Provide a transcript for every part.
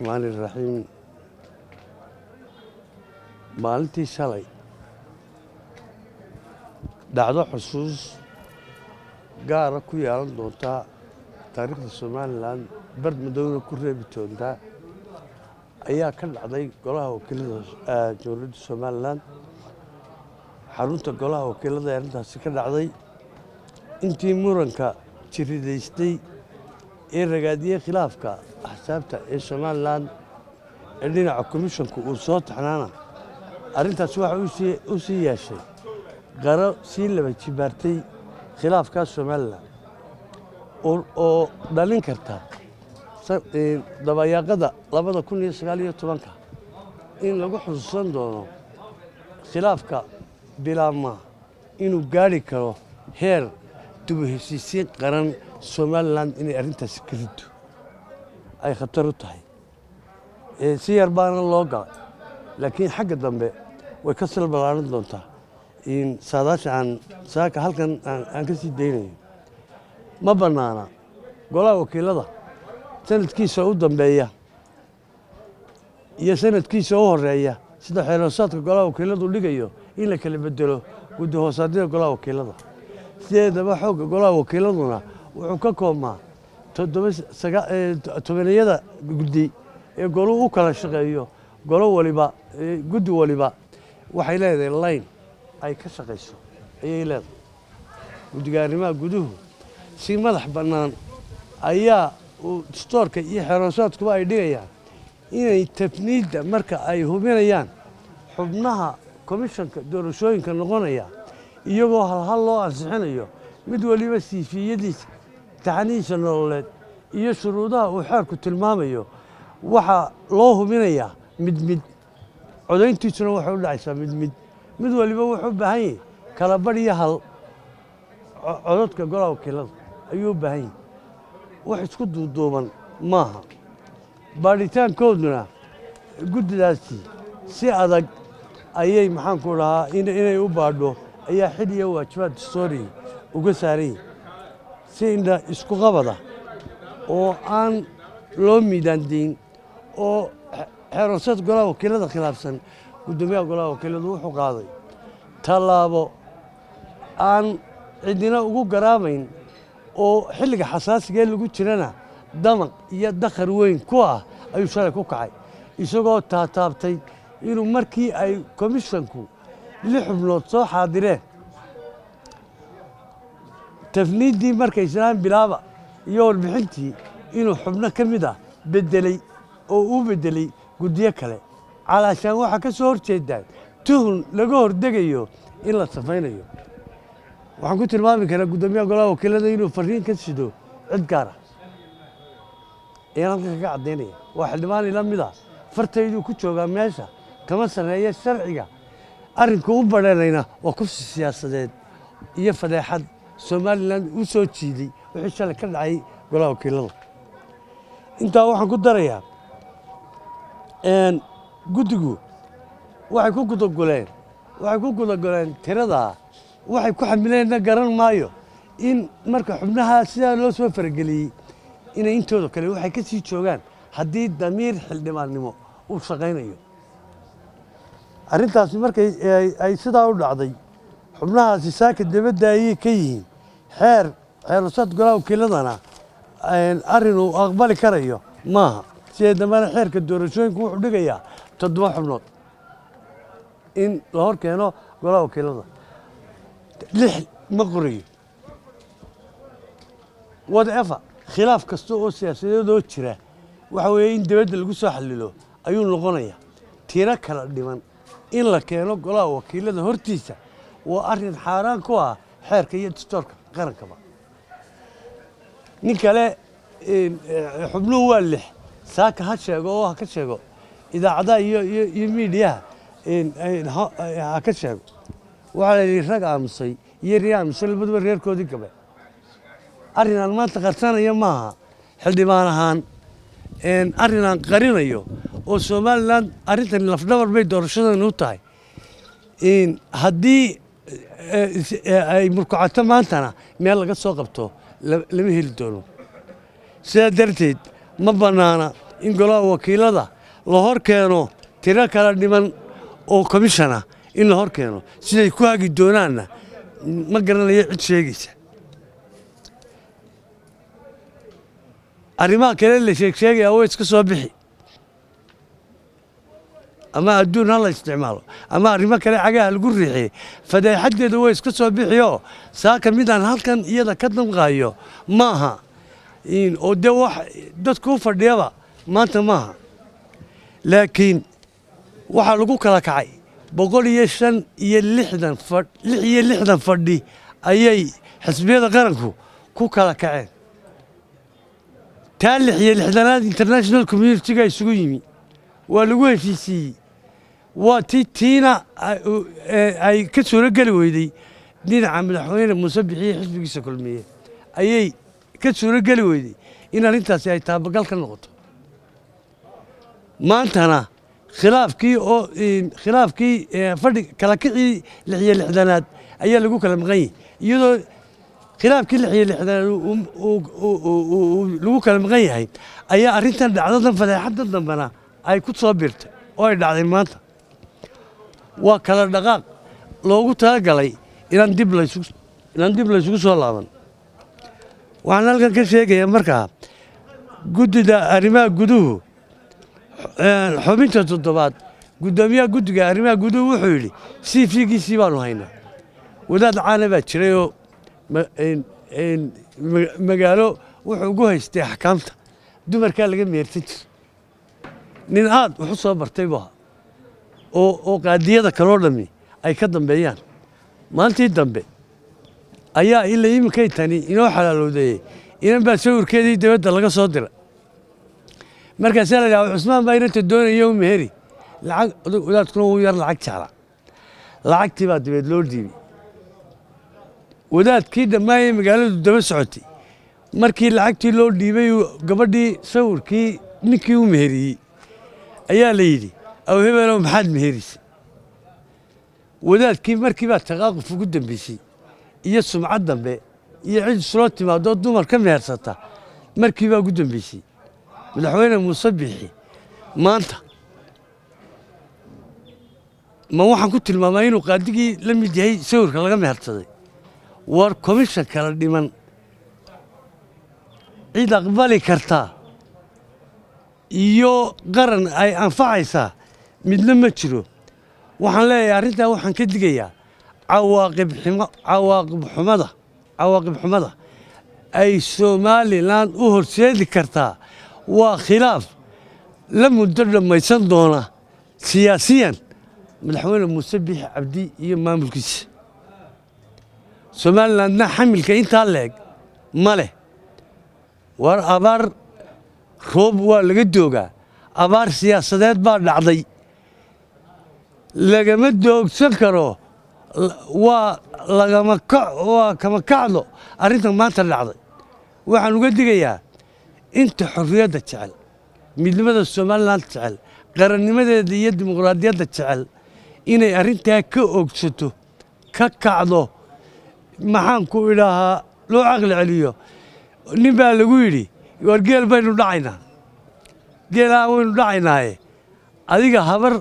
الرحمن الرحيم maalintii shalay dhacdo xusuus gaara ku yeelan doonta taariikhda Soomaaliland bard madowna ku reebi doonta ayaa ka dhacday golaha wakiilada dowladda Soomaaliland xarunta golaha wakiilada ee intaasi ka dhacday intii muranka jiridaystay ee ragaadiyay khilaafka axsaabta ee Soomaaliland ee dhinaca komishanku uu soo taxnaana arrintaas waxa uu sii yeeshay qaro sii laba jibaartay khilaafka Soomaaliland oo dhalin karta dabayaaqada 2019 in lagu xusuusan doono khilaafka bilaama inuu gaari karo heer dib u heshiisiin qaran Soomaaliland inay arrintaas ka rido ay khatar u tahay si yar baana loo galay laakiin xagga dambe way ka salbalaaran doontaa in saadaasha aan saaka halkan aan ka sii daynayo ma bannaana golaha wakiilada sanadkiisa u dambeeya iyo sanadkiisa u horeeya sida xeeroosaadka golaha wakiiladu dhigayo in la kala bedelo guddi hoosaadyada golaha wakiilada sideedaba xoogga golaha wakiiladuna wuxuu ka koobmaa tobaniyada guddi ee goluhu u kala shaqeeyo golo waliba guddi waliba waxay leedahay line ay ka shaqeyso ayay leedahay guddiga arrimaha guduhu si madax bannaan ayaa dastuurka iyo xeeroosaadkuba ay dhigayaan inay tafniidda marka ay hubinayaan xubnaha komishanka doorashooyinka noqonaya iyagoo hal loo ansixinayo mid waliba siifiyadiisa taxaniisa nololeed iyo shuruudaha uu xeerku tilmaamayo waxaa loo hubinayaa mid codayntiisuna waxay u dhacaysaa mid waliba wuxuu u baahan yahay kala badh iyo hal codadka golaha wakiilada ayuu u baahan yahay wax isku duuduuban maaha baadhitaankooduna guddidaasi si adag ayay maxaanku dhahaa inay u baadho ayaa xil iyo waajibaad dastuuri uga saaran yahay si indha isku qabada oo aan loo miidaandayn oo xeeroosaad golaha wakiilada khilaafsan guddoomiyaha golaha wakiiladu wuxuu qaaday tallaabo aan cidina ugu garaamayn oo xilliga xasaasigee lagu jirana damaq iyo dakhar weyn ku ah ayuu shalay ku kacay isagoo taataabtay inuu markii ay komishanku 6 xubnood soo xaadireen tafniiddii markay islaan bilaaba iyo warbixintii inuu xubno ka mid ah beddelay oo uu beddelay guddiyo kale calaashaan waxaa ka soo horjeedaan tuhun laga hordegayo in la safaynayo waxaan ku tilmaami karaa guddoomiyaha golaha wakiilada inuu fariin ka sido cid gaar ah ayaan halkan kaga caddaynaya waa xildhibaan ila mid ah fartayduu ku joogaa meesha kama sarreeya sharciga arrinku u badheerayna waa kufsi siyaasadeed iyo fadeexad Soomaaliland u soo jiiday wixii shalay ka dhacay golaha wakiilada intaa waxaan ku darayaa guddigu waxay ku gudagoleen tirada waxay ku xamileenna garan maayo in marka xubnaha sidaa loo soo farageliyey inay intooda kale waxay ka sii joogaan haddii damiir xildhibaannimo uu shaqaynayo arrintaasi markay ay sidaa u dhacday xubnahaasi saaka dibadda ayay ka yihiin xeeroosaad golaha wakiiladana arrin uu aqbali karayo maaha sidee dambana xeerka doorashooyinku wuxuu dhigayaa 7 xubnood in la hor keeno golaha wakiilada 6 ma qorayo whatever khilaaf kasta oo siyaasadeedoo jira waxa weeye in dibadda lagu soo xallilo ayuu noqonayaa tiro kala dhiman in la keeno golaha wakiilada hortiisa waa arrin xaaraan ku ah xeerka iyo dastuurka qarankaba nin kale xubnuhu waa 6 saaka ha sheego oo ha ka sheego idaacadaha iyo miidiyaha ha ka sheego waxaa la yidhi rag aamusay iyo ri aamusay labaduba reerkoodii gabe arrin aan maanta qarsanaya maaha xildhibaan ahaan arrin aan qarinayo oo Soomaaliland arrintan lafdhabar bay doorashadan u tahay haddii ay murkucato maantana meel laga soo qabto lama heli doono sidaa darteed ma bannaana in golaha wakiilada la hor keeno tiro kala dhiman oo commissiona in la hor keeno siday ku hagi doonaanna ma garanayo cid sheegaysa arrimaha kale la sheegaya way iska soo bixi ama adduun ha la isticmaalo ama arrimo kale cagaha lagu riixiyey fadeexadeedu way iska soo bixiyo saaka midaan halkan iyada ka damqaayo maaha oo dee wax dadku u fadhiyaba maanta maaha laakiin waxaa lagu kala kacay 156 fadhi ayay xisbiyada qaranku ku kala kaceen taa 66aad international community-ga isugu yimi waa lagu heshiisiyey waa tiina ay ka suuro geli weyday dhinaca madaxweyne muuse bixiye xisbigiisa kulmiye ayay ka suuro geli weyday in arrintaasi ay taabagal ka noqoto maantana khilaafkii fadhi kala kicii 66aad ayaa lagu kala maqan yahay iyadoo khilaafkii 66aad lagu kala maqan yahay ayaa arrintan dhacdadan fadeexadan dambana ay ku soo birtay oo ay dhacday maanta waa kala dhaqaaq loogu talagalay inaan dib la isugu soo laaban waxaan halkan ka sheegayaa markaa guddida arrimaha guduhu xubinta 7aad guddoomiyaha guddiga arrimaha guduhu wuxuu yidhi CV-giisii baanu haynaa wadaad caana baa jiray oo magaalo wuxuu ugu haystay axkaamta dumarkaa laga meersan jir nin aad wuxu soo bartay buu ahaa oo qaadiyada kaloo dhammi ay ka dambeeyaan maalintii dambe ayaa ilaa iminkay tani inoo xalaalowdeeyey inan baa sawirkeedii dibadda laga soo diray markaasaa la yidhaha cusmaan baa inanta doonaya u meheri wadaadkuna wuu yar lacag jecla lacagtii baa dabeed loo dhiibay wadaadkii dhammaayey magaaladu daba socotay markii lacagtii loo dhiibay gabadhii sawirkii ninkii u meheriyey ayaa la yidhi aw hebelow maxaad meherisa wadaadkii markii baa taqaaquf ugu dambeysay iyo sumcad dambe iyo cid isloo timaadoo dumar ka mehersata markii baa ugu dambeysay madaxweyne muuse biixi maanta ma waxaan ku tilmaamaa inuu qaadigii la mid yahay sawirka laga mehersaday war commission kala dhiman cid aqbali kartaa iyo qaran ay anfacaysaa midna ma jiro waxaan leeyahay arrintaa waxaan ka digayaa cawaaqib xumada ay somalilan u horseedi kartaa waa khilaaf la muddo dhammaysan doona siyaasiyan madaxweyne muuse biixi cabdi iyo maamulkiisa somalilandna xamilka intaa leeg ma leh war abaar roob waa laga doogaa abaar siyaasadeed baa dhacday lagama doogsan karo waa kama kacdo arrintan maanta dhacday waxaan uga digayaa inta xorriyadda jecel midnimada somalilan jecel qarannimadeeda iyo dimuqraadiyadda jecel inay arrintaa ka ogsato ka kacdo maxaan ku idhaahaa loo caqli celiyo nin baa lagu yidhi war geel baynu dhacaynaa geelaha waynu dhacaynaaye adiga habar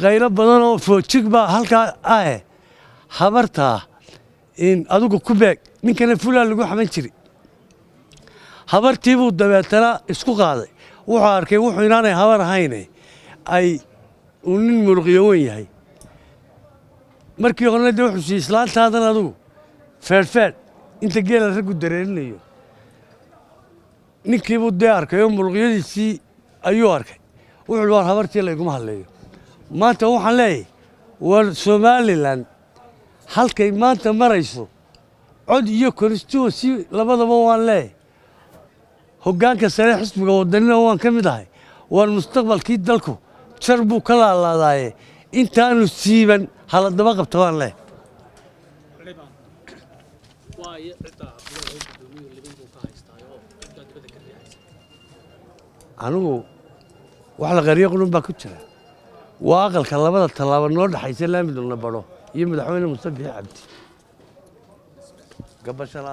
qaylo badan oo foojig baa halkaa ahe habartaa adigu ku beeg ninkana fulaa lagu xaman jiri habartii buu dabeetana isku qaaday wuxuu arkay wuxuu inaanay habar ahayne uu nin muruqyo weyn yahay markii horena dee wuxuu siiyey islaantaadan adigu feedhfeedh inta geela raggu dareerinayo ninkiibuu dee arkay oo muruqyadiisii ayuu arkay wuxuu war habartii layguma hadleeyo maanta waxaan leeyahay war somalilan halkay maanta marayso cod iyo constituency labadaba waan leeyahay hoggaanka sare xisbiga waddanina waan ka mid ahay war mustaqbalkii dalku jar buu ka laalaadaaye intaanu siiban hala daba qabta waan leeyahay anigu wax la qariyo qulun baa ku jira waa aqalka labada tallaabo noo dhaxaysa laamiduna badho iyo madaxweyne muuse biixi cabdi